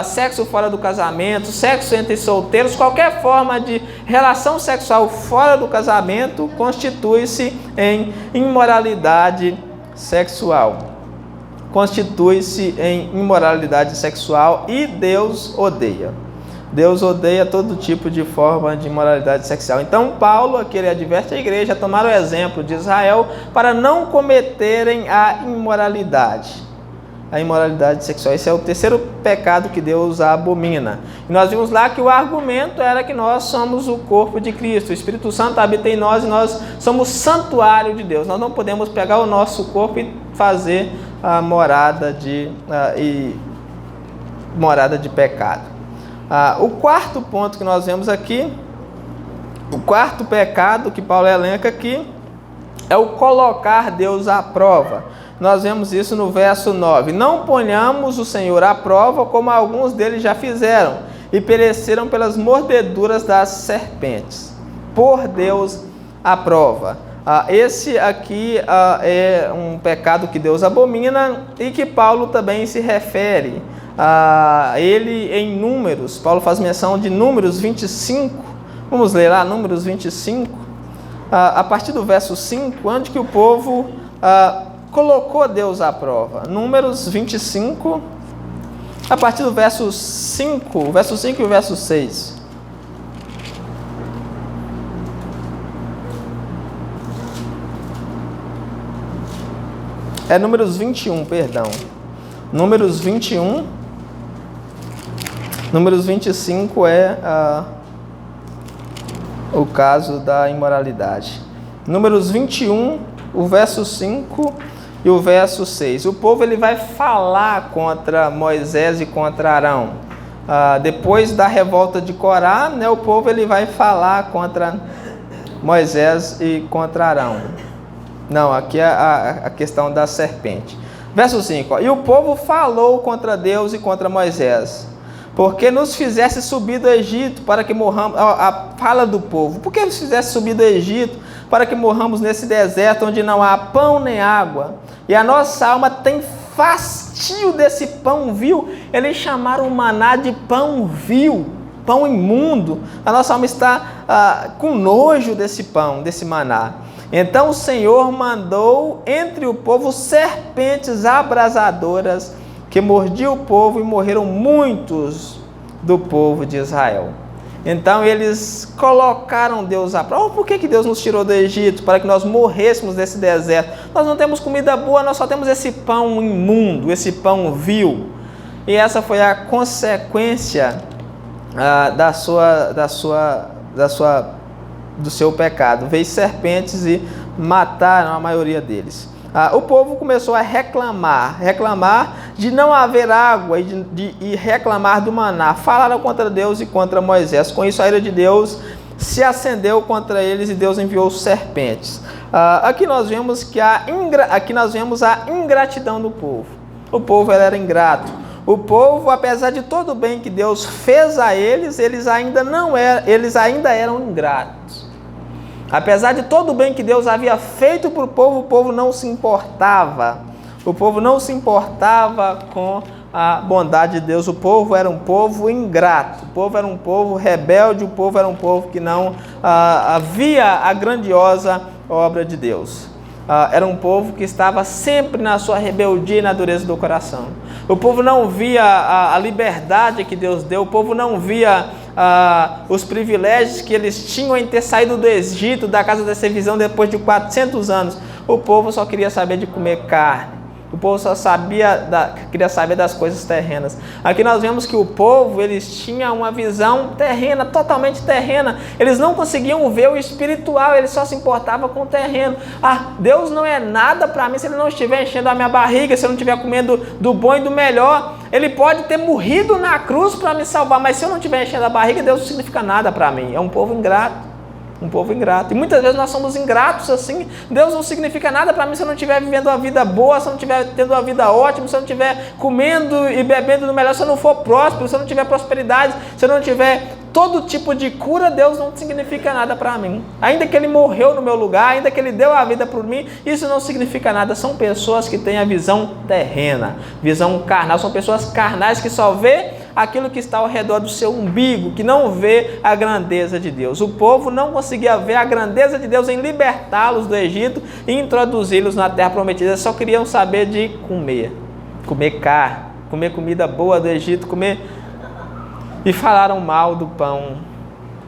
sexo fora do casamento, sexo entre solteiros, qualquer forma de relação sexual fora do casamento constitui-se em imoralidade sexual. Constitui-se em imoralidade sexual e Deus odeia. Deus odeia todo tipo de forma de imoralidade sexual. Então Paulo aqui ele adverte a igreja a tomar o exemplo de Israel para não cometerem a imoralidade sexual. Esse é o terceiro pecado que Deus abomina. E nós vimos lá que o argumento era que nós somos o corpo de Cristo. O Espírito Santo habita em nós e nós somos santuário de Deus. Nós não podemos pegar o nosso corpo e fazer a morada de pecado. O quarto ponto que nós vemos aqui, o quarto pecado que Paulo elenca aqui, é o colocar Deus à prova. Nós vemos isso no verso 9. Não ponhamos o Senhor à prova, como alguns deles já fizeram, e pereceram pelas mordeduras das serpentes. Por Deus à prova. Esse aqui é um pecado que Deus abomina e que Paulo também se refere ele em Números. Paulo faz menção de Números 25. Vamos ler lá Números 25, a partir do verso 5, onde que o povo colocou Deus à prova. Números 25, a partir do verso 5, o verso 5 e o verso 6. Números 21, perdão. Números 21, Números 25 é o caso da imoralidade. Números 21, o verso 5 e o verso 6. O povo ele vai falar contra Moisés e contra Arão. Depois da revolta de Corá, né, o povo ele vai falar contra Moisés e contra Arão. Não, aqui é a questão da serpente. Verso 5. E o povo falou contra Deus e contra Moisés, porque nos fizesse subir do Egito para que morramos. A fala do povo. Por que nos fizesse subir do Egito para que morramos nesse deserto onde não há pão nem água? E a nossa alma tem fastio desse pão vil. Eles chamaram o maná de pão vil, pão imundo. A nossa alma está com nojo desse pão, desse maná. Então o Senhor mandou entre o povo serpentes abrasadoras que mordiam o povo, e morreram muitos do povo de Israel. Então eles colocaram Deus à prova. Por que Deus nos tirou do Egito? Para que nós morrêssemos nesse deserto. Nós não temos comida boa, nós só temos esse pão imundo, esse pão vil. E essa foi a consequência do seu pecado. Veio serpentes e mataram a maioria deles. O povo começou a reclamar de não haver água e reclamar do maná. Falaram contra Deus e contra Moisés. Com isso a ira de Deus se acendeu contra eles e Deus enviou serpentes. Aqui nós vemos a ingratidão do povo. O povo era ingrato. O povo, apesar de todo o bem que Deus fez a eles, eles ainda eram ingratos. Apesar de todo o bem que Deus havia feito para o povo não se importava. O povo não se importava com a bondade de Deus. O povo era um povo ingrato. O povo era um povo rebelde. O povo era um povo que não via a grandiosa obra de Deus. Era um povo que estava sempre na sua rebeldia e na dureza do coração. O povo não via a liberdade que Deus deu. O povo não via os privilégios que eles tinham em ter saído do Egito, da casa da servidão, depois de 400 anos. O povo só queria saber de comer carne. O povo só queria saber das coisas terrenas. Aqui nós vemos que o povo, eles tinham uma visão terrena, totalmente terrena. Eles não conseguiam ver o espiritual, eles só se importavam com o terreno. Deus não é nada para mim se Ele não estiver enchendo a minha barriga, se eu não estiver comendo do bom e do melhor. Ele pode ter morrido na cruz para me salvar, mas se eu não estiver enchendo a barriga, Deus não significa nada para mim. É um povo ingrato. Um povo ingrato. E muitas vezes nós somos ingratos assim. Deus não significa nada para mim se eu não estiver vivendo uma vida boa, se eu não estiver tendo uma vida ótima, se eu não estiver comendo e bebendo do melhor, se eu não for próspero, se eu não tiver prosperidade, se eu não tiver todo tipo de cura, Deus não significa nada para mim. Ainda que Ele morreu no meu lugar, ainda que Ele deu a vida por mim, isso não significa nada. São pessoas que têm a visão terrena, visão carnal. São pessoas carnais que só vê aquilo que está ao redor do seu umbigo, que não vê a grandeza de Deus. O povo não conseguia ver a grandeza de Deus em libertá-los do Egito e introduzi-los na terra prometida. Só queriam saber de comer carne, comer comida boa do Egito, e falaram mal do pão,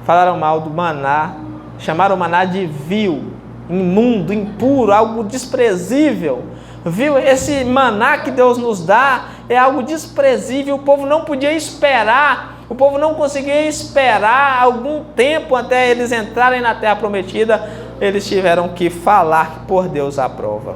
falaram mal do maná, chamaram o maná de vil, imundo, impuro, algo desprezível. Viu? Esse maná que Deus nos dá é algo desprezível. O povo não podia esperar, o povo não conseguia esperar algum tempo até eles entrarem na terra prometida. Eles tiveram que falar por Deus à prova.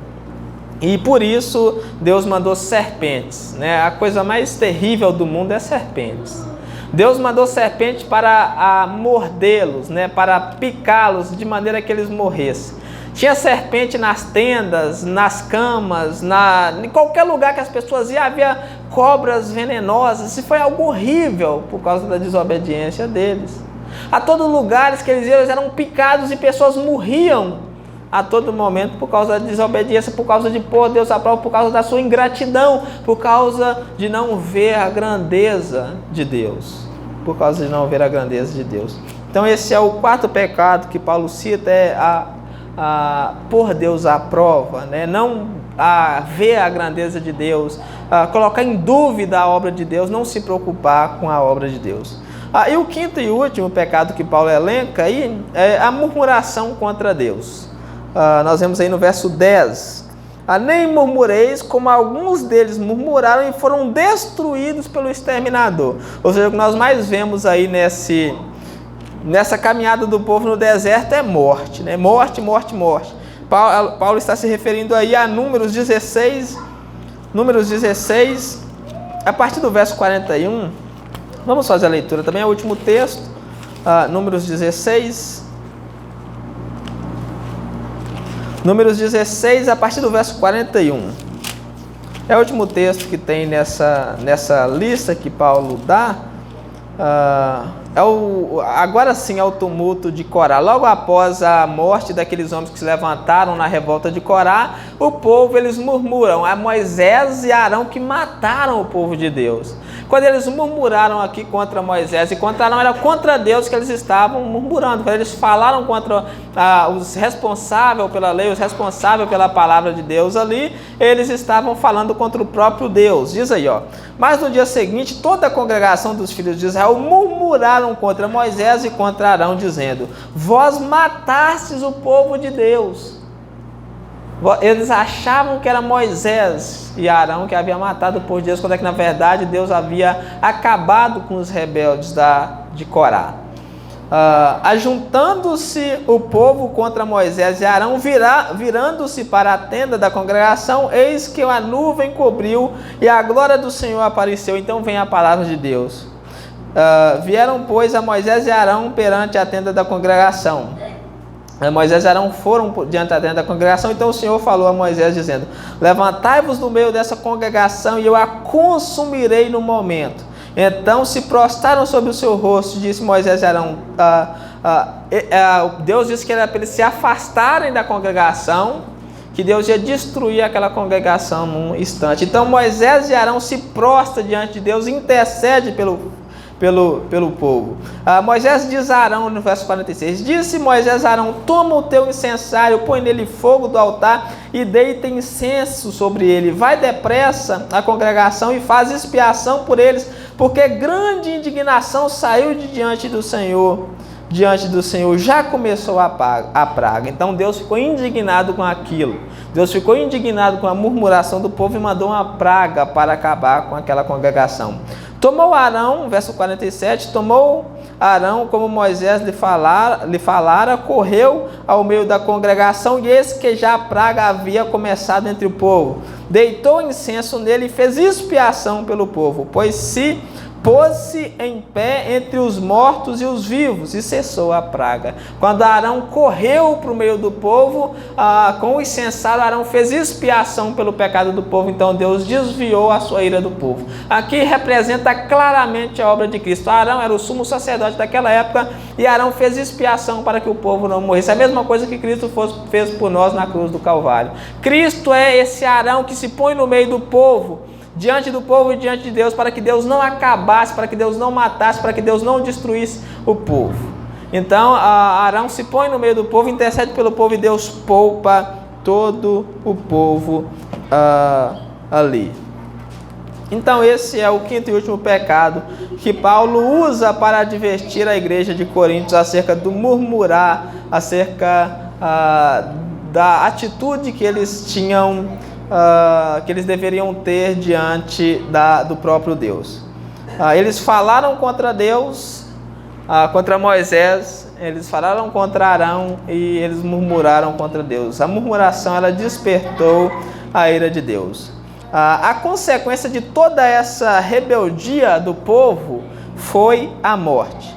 E por isso Deus mandou serpentes, né? A coisa mais terrível do mundo é serpentes. Deus mandou serpentes para mordê-los, né? Para picá-los de maneira que eles morressem. Tinha serpente nas tendas, nas camas, em qualquer lugar que as pessoas iam, havia cobras venenosas. Isso foi algo horrível por causa da desobediência deles. A todos os lugares que eles iam, eles eram picados e pessoas morriam a todo momento por causa da desobediência, por causa de pôr Deus à prova, por causa da sua ingratidão, por causa de não ver a grandeza de Deus. Por causa de não ver a grandeza de Deus. Então esse é o quarto pecado que Paulo cita, é pôr Deus à prova, né? Não ver a grandeza de Deus, colocar em dúvida a obra de Deus, não se preocupar com a obra de Deus. E o quinto e último pecado que Paulo elenca aí é a murmuração contra Deus. Nós vemos aí no verso 10, nem murmureis, como alguns deles murmuraram e foram destruídos pelo exterminador. Ou seja, o que nós mais vemos aí nessa caminhada do povo no deserto é morte, né? Morte, morte, morte. Paulo está se referindo aí a Números 16, a partir do verso 41. Vamos fazer a leitura também, é o último texto, Números 16. Números 16, a partir do verso 41. É o último texto que tem nessa lista que Paulo dá. Agora sim é o tumulto de Corá. Logo após a morte daqueles homens que se levantaram na revolta de Corá, o povo, eles murmuram a Moisés e Arão que mataram o povo de Deus. Quando eles murmuraram aqui contra Moisés e contra Arão, era contra Deus que eles estavam murmurando. Quando eles falaram contra os responsáveis pela lei, os responsáveis pela palavra de Deus ali, eles estavam falando contra o próprio Deus. Diz aí, mas no dia seguinte, toda a congregação dos filhos de Israel murmuraram contra Moisés e contra Arão, dizendo: vós matastes o povo de Deus. Eles achavam que era Moisés e Arão que havia matado o povo de Deus, quando é que na verdade Deus havia acabado com os rebeldes de Corá. Ajuntando-se o povo contra Moisés e Arão, virando-se para a tenda da congregação, eis que a nuvem cobriu e a glória do Senhor apareceu. Então vem a palavra de Deus. Vieram, pois, a Moisés e Arão perante a tenda da congregação. Moisés e Arão foram diante da tenda da congregação. Então o Senhor falou a Moisés dizendo: levantai-vos no meio dessa congregação e eu a consumirei no momento. Então se prostraram sobre o seu rosto, disse Moisés e Arão. Deus disse que era para eles se afastarem da congregação, que Deus ia destruir aquela congregação num instante. Então Moisés e Arão se prostram diante de Deus e intercede pelo povo. Moisés diz a Arão no verso 46, disse Moisés a Arão: toma o teu incensário, põe nele fogo do altar e deita incenso sobre ele. Vai depressa à congregação e faz expiação por eles, porque grande indignação saiu de diante do Senhor. Já começou a praga. Então Deus ficou indignado com aquilo. Deus ficou indignado com a murmuração do povo e mandou uma praga para acabar com aquela congregação. Tomou Arão, verso 47, tomou Arão como Moisés lhe falara, correu ao meio da congregação, e eis que já a praga havia começado entre o povo. Deitou incenso nele e fez expiação pelo povo, pôs-se em pé entre os mortos e os vivos, e cessou a praga. Quando Arão correu para o meio do povo, com o incensário, Arão fez expiação pelo pecado do povo. Então Deus desviou a sua ira do povo. Aqui representa claramente a obra de Cristo. Arão era o sumo sacerdote daquela época, e Arão fez expiação para que o povo não morresse. A mesma coisa que Cristo fez por nós na cruz do Calvário. Cristo é esse Arão que se põe no meio do povo, diante do povo e diante de Deus, para que Deus não acabasse, para que Deus não matasse, para que Deus não destruísse o povo. Então Arão se põe no meio do povo, intercede pelo povo, e Deus poupa todo o povo ali. Então esse é o quinto e último pecado que Paulo usa para advertir a igreja de Coríntios acerca do murmurar, acerca da atitude que eles tinham, que eles deveriam ter diante do próprio Deus. Eles falaram contra Deus, contra Moisés, eles falaram contra Arão e eles murmuraram contra Deus. A murmuração, ela despertou a ira de Deus. A consequência de toda essa rebeldia do povo foi a morte.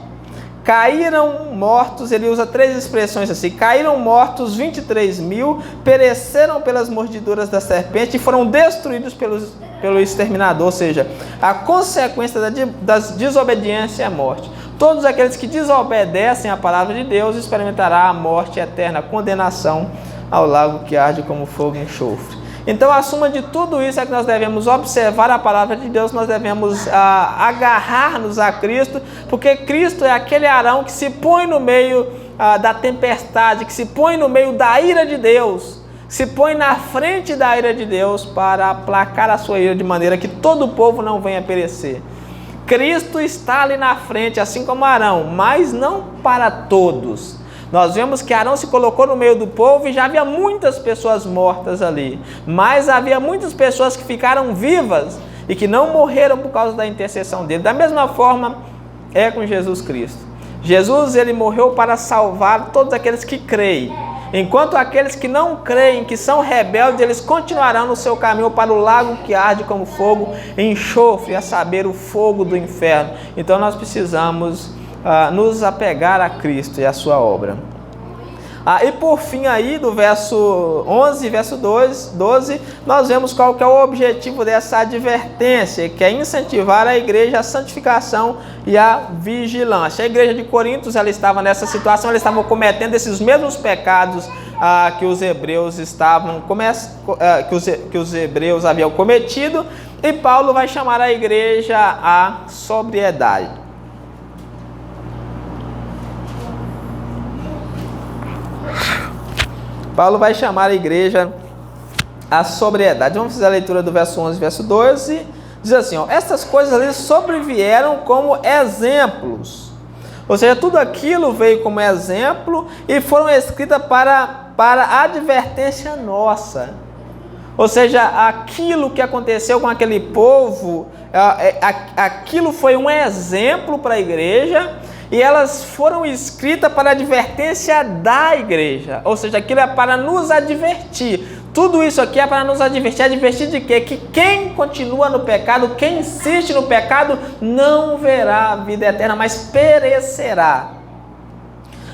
Caíram mortos, ele usa três expressões assim: caíram mortos 23 mil, pereceram pelas mordiduras da serpente e foram destruídos pelo exterminador. Ou seja, a consequência das desobediências é a morte. Todos aqueles que desobedecem à palavra de Deus experimentarão a morte eterna, a condenação ao lago que arde como fogo e enxofre. Então, a suma de tudo isso é que nós devemos observar a palavra de Deus, nós devemos agarrar-nos a Cristo, porque Cristo é aquele Arão que se põe no meio da tempestade, que se põe no meio da ira de Deus, se põe na frente da ira de Deus para aplacar a sua ira, de maneira que todo o povo não venha perecer. Cristo está ali na frente, assim como Arão, mas não para todos. Nós vemos que Arão se colocou no meio do povo e já havia muitas pessoas mortas ali. Mas havia muitas pessoas que ficaram vivas e que não morreram por causa da intercessão dele. Da mesma forma é com Jesus Cristo. Jesus, ele morreu para salvar todos aqueles que creem. Enquanto aqueles que não creem, que são rebeldes, eles continuarão no seu caminho para o lago que arde como fogo e enxofre, a saber, o fogo do inferno. Então nós precisamos nos apegar a Cristo e a sua obra. E por fim aí, do verso 11 e verso 12, nós vemos qual que é o objetivo dessa advertência, que é incentivar a igreja à santificação e à vigilância. A igreja de Corinto, ela estava nessa situação, eles estavam cometendo esses mesmos pecados que os hebreus que os hebreus haviam cometido, e Paulo vai chamar a igreja à sobriedade. Paulo vai chamar a igreja à sobriedade. Vamos fazer a leitura do verso 11 e verso 12. Diz assim, essas coisas ali sobrevieram como exemplos. Ou seja, tudo aquilo veio como exemplo e foram escritas para advertência nossa. Ou seja, aquilo que aconteceu com aquele povo, aquilo foi um exemplo para a igreja. E elas foram escritas para advertência da igreja. Ou seja, aquilo é para nos advertir. Tudo isso aqui é para nos advertir. Advertir de quê? Que quem continua no pecado, quem insiste no pecado, não verá a vida eterna, mas perecerá.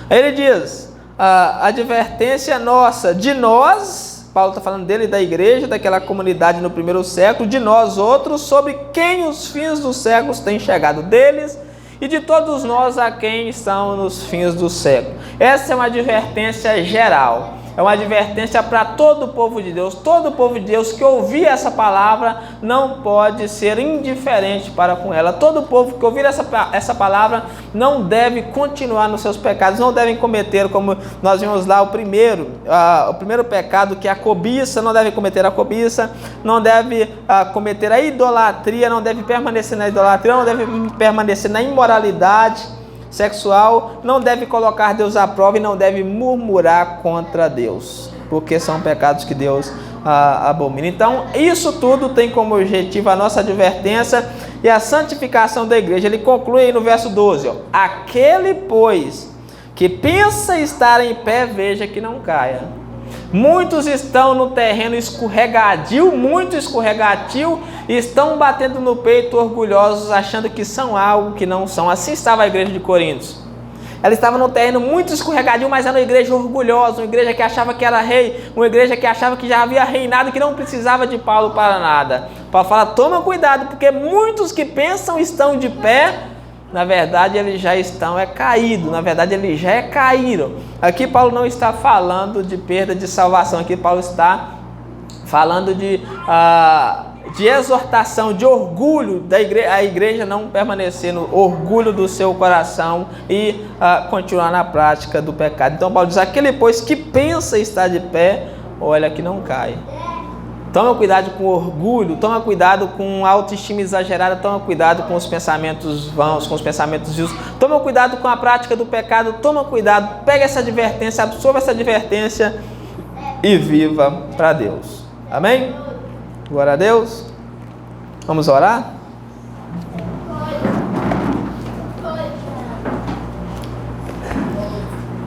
Aí ele diz, a advertência nossa, de nós, Paulo está falando dele, da igreja, daquela comunidade no primeiro século, de nós outros, sobre quem os fins dos séculos têm chegado, deles e de todos nós a quem estão nos fins do século. Essa é uma advertência geral. É uma advertência para todo o povo de Deus. Todo o povo de Deus que ouvir essa palavra não pode ser indiferente para com ela. Todo o povo que ouvir essa palavra não deve continuar nos seus pecados, não devem cometer, como nós vimos lá, o primeiro pecado, que é a cobiça, não deve cometer a cobiça, não deve cometer a idolatria, não deve permanecer na idolatria, não deve permanecer na imoralidade sexual, não deve colocar Deus à prova e não deve murmurar contra Deus, porque são pecados que Deus abomina. Então, isso tudo tem como objetivo a nossa advertência e a santificação da igreja. Ele conclui aí no verso 12, aquele, pois, que pensa estar em pé, veja que não caia. Muitos estão no terreno escorregadio, e estão batendo no peito orgulhosos, achando que são algo que não são. Assim estava a igreja de Corinto. Ela estava no terreno muito escorregadio, mas era uma igreja orgulhosa, uma igreja que achava que era rei, uma igreja que achava que já havia reinado, que não precisava de Paulo para nada. Paulo fala, toma cuidado, porque muitos que pensam estão de pé, na verdade eles já estão caídos, na verdade eles já caíram. Aqui Paulo não está falando de perda de salvação, aqui Paulo está falando de exortação, de orgulho da igreja, a igreja não permanecer no orgulho do seu coração e continuar na prática do pecado. Então Paulo diz, aquele pois que pensa estar de pé, olha que não cai. Toma cuidado com orgulho, toma cuidado com autoestima exagerada, toma cuidado com os pensamentos vãos, com os pensamentos justos, toma cuidado com a prática do pecado, toma cuidado, pega essa advertência, absorva essa advertência e viva para Deus. Amém? Glória a Deus. Vamos orar?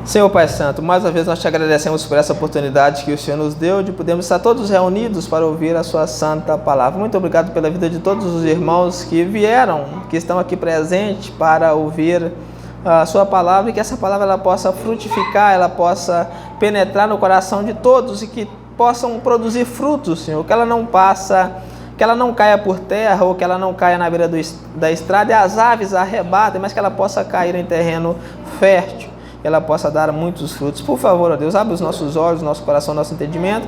Senhor Pai Santo, mais uma vez nós te agradecemos por essa oportunidade que o Senhor nos deu de podermos estar todos reunidos para ouvir a sua santa palavra. Muito obrigado pela vida de todos os irmãos que vieram, que estão aqui presentes para ouvir a sua palavra, e que essa palavra ela possa frutificar, ela possa penetrar no coração de todos e que possam produzir frutos, Senhor, que ela não caia por terra ou que ela não caia na beira da estrada e as aves a arrebatem, mas que ela possa cair em terreno fértil, que ela possa dar muitos frutos. Por favor, ó Deus, abre os nossos olhos, nosso coração, nosso entendimento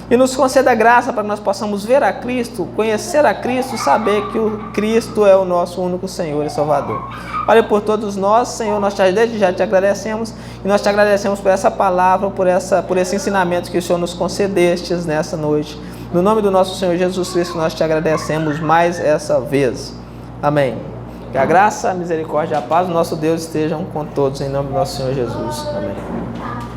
e nos conceda graça para que nós possamos ver a Cristo, conhecer a Cristo, saber que o Cristo é o nosso único Senhor e Salvador. Olha por todos nós, Senhor, nós desde já te agradecemos e nós te agradecemos por essa palavra, por esse ensinamento que o Senhor nos concedestes nessa noite. No nome do nosso Senhor Jesus Cristo, nós te agradecemos mais essa vez. Amém. Que a graça, a misericórdia e a paz do nosso Deus estejam com todos, em nome do nosso Senhor Jesus. Amém.